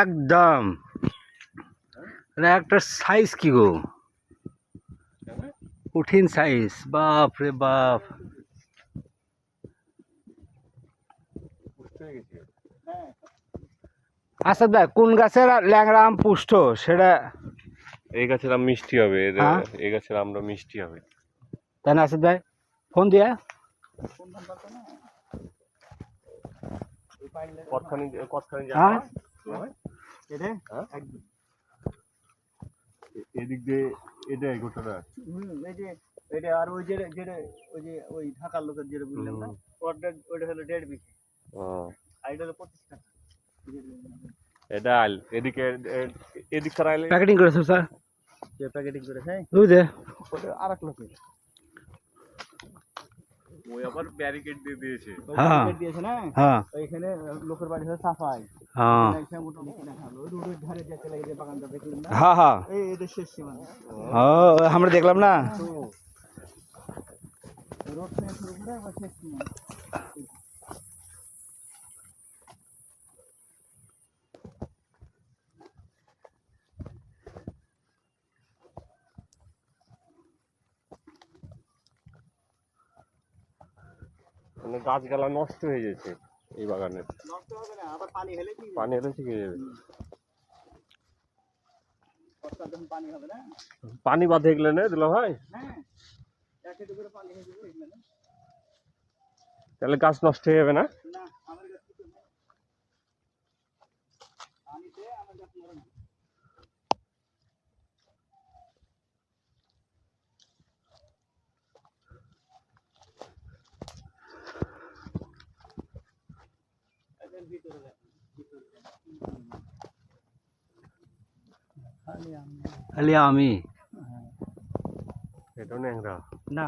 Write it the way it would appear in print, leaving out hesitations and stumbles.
একদম একটা সাইজ কি গো, কঠিন সাইজ, বাপ রে বাপ। আচ্ছা দেখ কোন গাছের ল্যাংড়া আম পুষ্ট সেটা। এই গাছের আম মিষ্টি হবে, হ্যাঁ? এই গাছের আমটা মিষ্টি হবে। তাই না? আচ্ছা দেখ ফোন দিয়া হ্যাঁ এদিক দিয়ে এটাই গোটাটা। এই যে এটা আর ওই যে ওই ঢাকার লোকের যেটা বললাম না, ওটা হলো 1.5 বিঘা, আর এটা হলো 25 টাকা। এটা আইল এদিকে, এদিককার আইলে প্যাকেটিং করেছো স্যার? যে প্যাকেটিং করে হ্যাঁ, ওই যে ওটা আরেক লোকের ওই আবার ব্যারিকেড দিয়ে দিয়েছে। হ্যাঁ দিয়েছে না, হ্যাঁ ওইখানে লোকের বাড়ি হলো সাফাই, হ্যাঁ মোটামুটি দেখালো রোডের ধারে যেতে লাগে বাগানটা দেখলাম না, হ্যাঁ হ্যাঁ এই এদের শেষ সীমানা আমরা দেখলাম না। রোড থেকে শুরু করে একবার শেষ সীমানা। মানে গাছগালা নষ্ট হয়ে গেছে এই বাগানের। নষ্ট হবে না, আবার পানি হলে কি পানি হলে ঠিক হয়ে যাবে। বর্ষার যখন পানি হবে না, পানি বাঁধে গেলে না দিল ভাই, হ্যাঁ একে করে পানি হয়ে যাবে এগুলো না। তাহলে গাছ নষ্ট হয়ে যাবে না? না আমার কাছে কিছু নেই, পানিতে আমার কাছে মরে না। এদের ভিতরে দেখেন, খালি আমি খালি আমি এটাও ন্যাংরা না